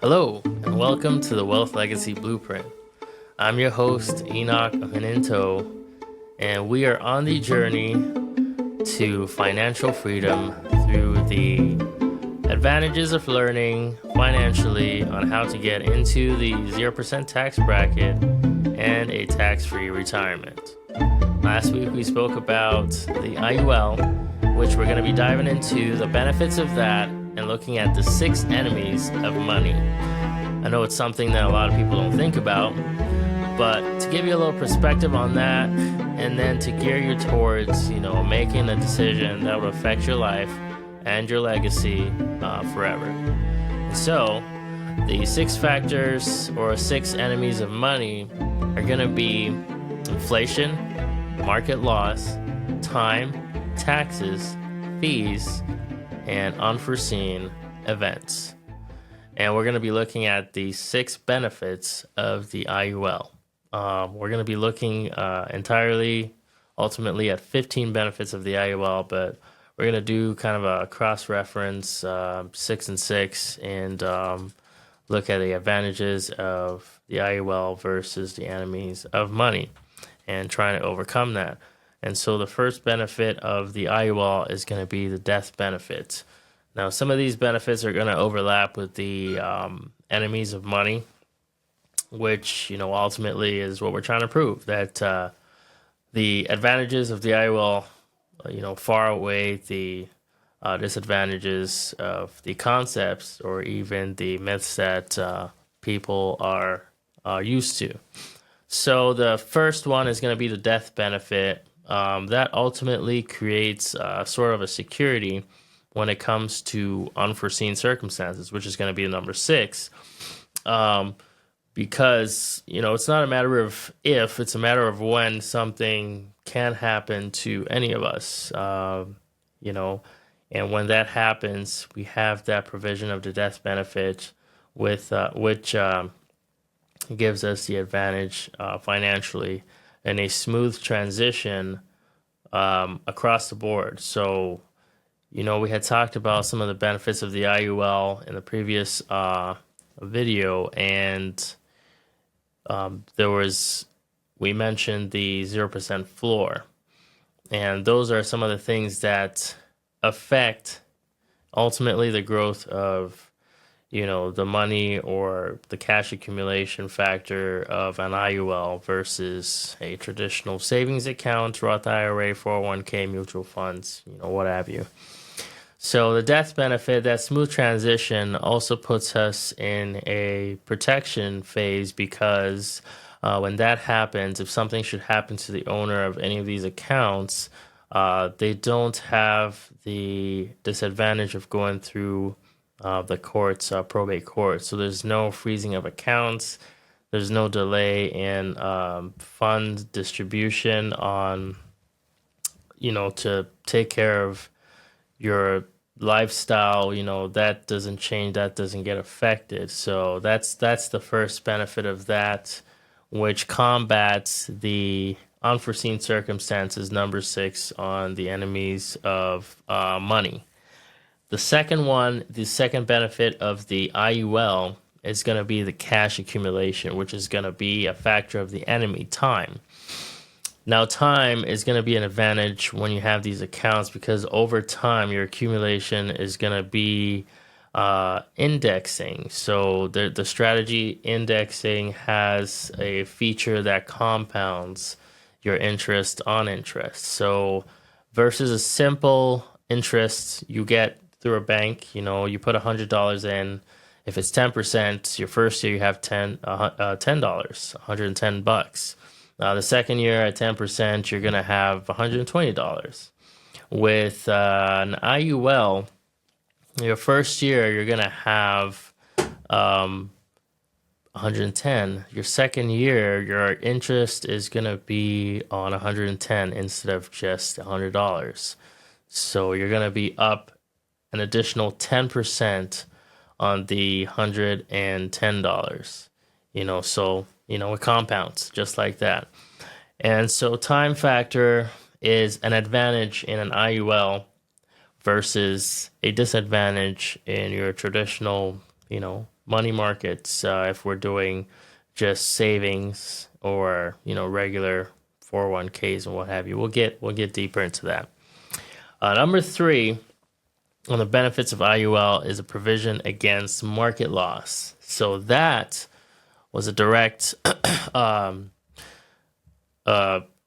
Hello, and welcome to the Wealth Legacy Blueprint. I'm your host, Ohene-Ntow, and we are on the journey to financial freedom through the advantages of learning financially on how to get into the 0% tax bracket and a tax-free retirement. Last week we spoke about the IUL, which we're going to be diving into the benefits of that and looking at the 6 enemies of money. I know it's something that a lot of people don't think about, but to give you a little perspective on that, and then to gear you towards, making a decision that will affect your life and your legacy forever. And so, the 6 factors or 6 enemies of money are going to be inflation, market loss, time, taxes, fees, and unforeseen events. And we're going to be looking at the 6 benefits of the IUL. We're going to be looking ultimately at 15 benefits of the IUL, but we're going to do kind of a cross-reference 6 and 6 and look at the advantages of the IUL versus the enemies of money and trying to overcome that. And so the first benefit of the IUL is going to be the death benefit. Now, some of these benefits are going to overlap with the enemies of money, which, ultimately is what we're trying to prove, that the advantages of the IUL, far outweigh the disadvantages of the concepts or even the myths that people are used to. So the first one is going to be the death benefit. That ultimately creates sort of a security when it comes to unforeseen circumstances, which is going to be number 6. Because, it's not a matter of if, it's a matter of when something can happen to any of us, and when that happens, we have that provision of the death benefit with which gives us the advantage financially and a smooth transition across the board. So, we had talked about some of the benefits of the IUL in the previous video, and we mentioned the 0% floor. And those are some of the things that affect ultimately the growth of the money or the cash accumulation factor of an IUL versus a traditional savings account, Roth IRA, 401k, mutual funds, what have you. So the death benefit, that smooth transition, also puts us in a protection phase because when that happens, if something should happen to the owner of any of these accounts, they don't have the disadvantage of going through the courts, probate court. So there's no freezing of accounts. There's no delay in fund distribution on, to take care of your lifestyle. That doesn't change. That doesn't get affected. So that's the first benefit of that, which combats the unforeseen circumstances, number 6 on the enemies of money. The second benefit of the IUL is going to be the cash accumulation, which is going to be a factor of the enemy, time. Now, time is going to be an advantage when you have these accounts because over time, your accumulation is going to be indexing. So the strategy indexing has a feature that compounds your interest on interest. So versus a simple interest you get through a bank, you put $100 in. If it's 10%, your first year you have $10, $110. The second year at 10%, you're going to have $120. With an IUL, your first year you're going to have 110. Your second year, your interest is going to be on 110 instead of just $100. So you're going to be up an additional 10% on the $110. So it compounds just like that. And so time factor is an advantage in an IUL versus a disadvantage in your traditional, money markets if we're doing just savings or regular 401ks and what have you. We'll get deeper into that. Number 3 on the benefits of IUL is a provision against market loss. So that was a direct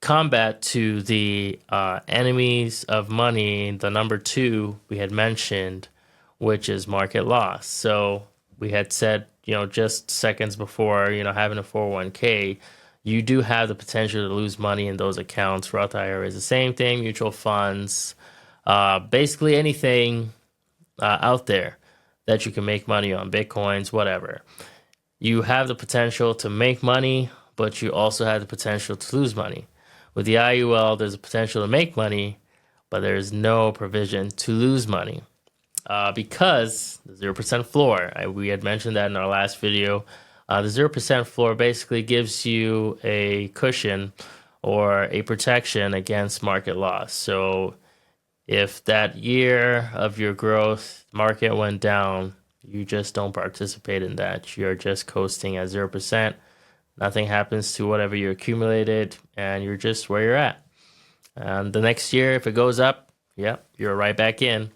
combat to the enemies of money, the number 2 we had mentioned, which is market loss. So we had said, just seconds before, having a 401k, you do have the potential to lose money in those accounts. Roth IRA is the same thing, mutual funds, basically anything out there that you can make money on, Bitcoins, whatever. You have the potential to make money, but you also have the potential to lose money. With the IUL, there's a potential to make money, but there's no provision to lose money because the 0% floor. We had mentioned that in our last video. The 0% floor basically gives you a cushion or a protection against market loss. So if that year of your growth market went down, you just don't participate in that. You're just coasting at 0%. Nothing happens to whatever you accumulated, and you're just where you're at. And the next year, if it goes up, you're right back in.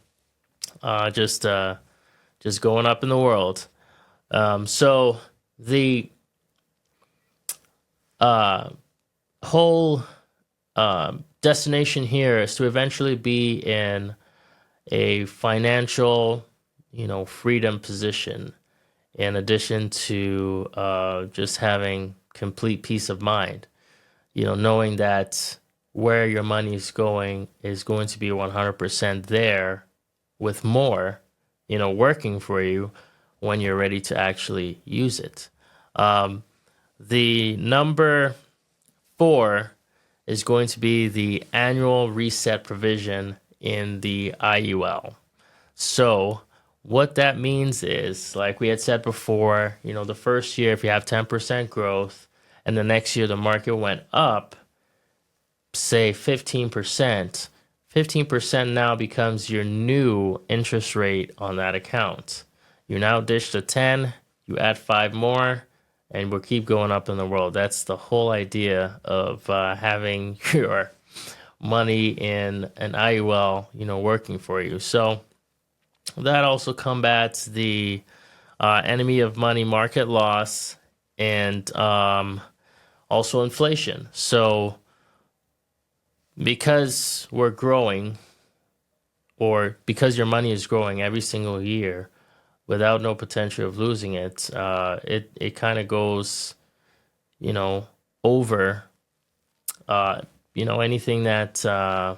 Just going up in the world. So the whole destination here is to eventually be in a financial, freedom position, in addition to just having complete peace of mind, knowing that where your money is going to be 100% there with more, working for you when you're ready to actually use it. The number 4 is going to be the annual reset provision in the IUL. So what that means is, like we had said before, the first year, if you have 10% growth and the next year the market went up, say 15%, 15% now becomes your new interest rate on that account. You now dish to 10, you add 5 more, and we'll keep going up in the world. That's the whole idea of having your money in an IUL, working for you. So that also combats the enemy of money, market loss, and also inflation. So because we're growing, or because your money is growing every single year without no potential of losing it, it kind of goes, over, anything that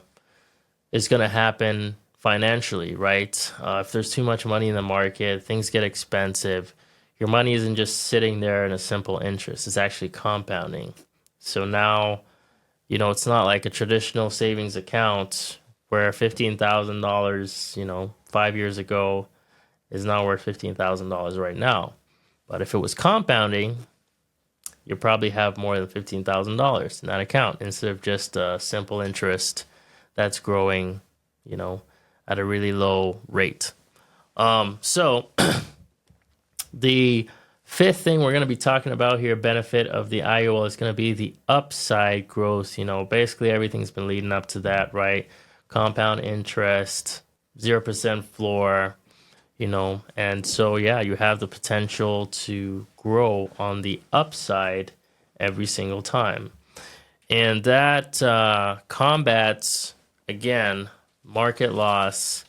is going to happen financially, right? If there's too much money in the market, things get expensive. Your money isn't just sitting there in a simple interest. It's actually compounding. So now, it's not like a traditional savings account where $15,000, 5 years ago is now worth $15,000 right now. But if it was compounding, you probably have more than $15,000 in that account instead of just a simple interest that's growing, at a really low rate. So the 5th thing we're going to be talking about here, benefit of the IUL, is going to be the upside growth. Basically everything's been leading up to that, right? Compound interest, 0% floor, and so, you have the potential to grow on the upside every single time. And that combats, again, market loss.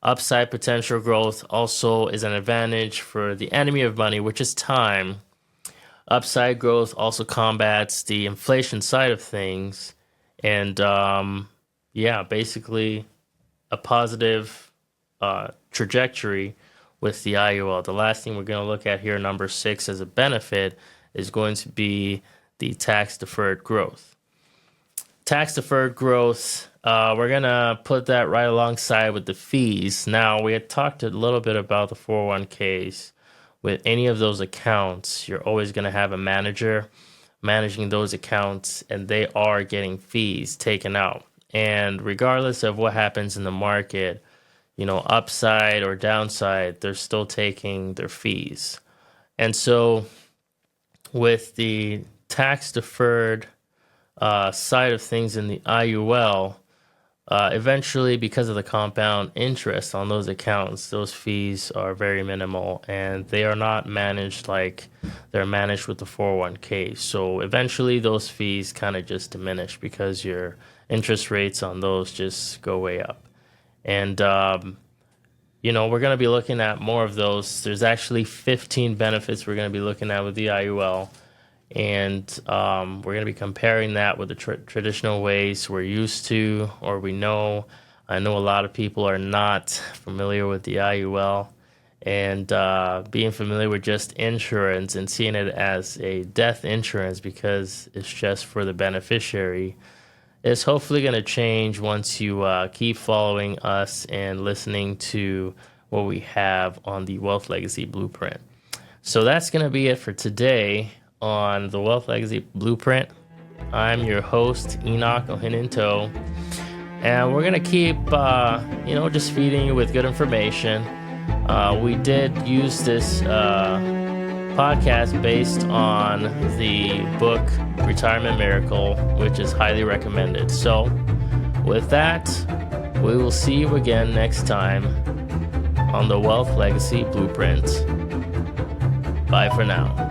Upside potential growth also is an advantage for the enemy of money, which is time. Upside growth also combats the inflation side of things. And basically a positive trajectory with the IUL. The last thing we're going to look at here, number 6, as a benefit, is going to be the tax-deferred growth. Tax-deferred growth, we're going to put that right alongside with the fees. Now, we had talked a little bit about the 401ks. With any of those accounts, you're always going to have a manager managing those accounts, and they are getting fees taken out. And regardless of what happens in the market, upside or downside, they're still taking their fees. And so with the tax deferred side of things in the IUL, eventually, because of the compound interest on those accounts, those fees are very minimal, and they are not managed like they're managed with the 401k. So eventually those fees kind of just diminish because your interest rates on those just go way up. And, we're going to be looking at more of those. There's actually 15 benefits we're going to be looking at with the IUL. And we're going to be comparing that with the traditional ways we're used to or we know. I know a lot of people are not familiar with the IUL, and being familiar with just insurance and seeing it as a death insurance because it's just for the beneficiary is hopefully going to change once you keep following us and listening to what we have on the Wealth Legacy Blueprint. So that's going to be it for today on the Wealth Legacy Blueprint. I'm your host, Enoch Ohene-Ntow, and we're going to keep, just feeding you with good information. We did use this podcast based on the book Retirement Miracle, which is highly recommended. So with that, we will see you again next time on the Wealth Legacy Blueprint. Bye for now.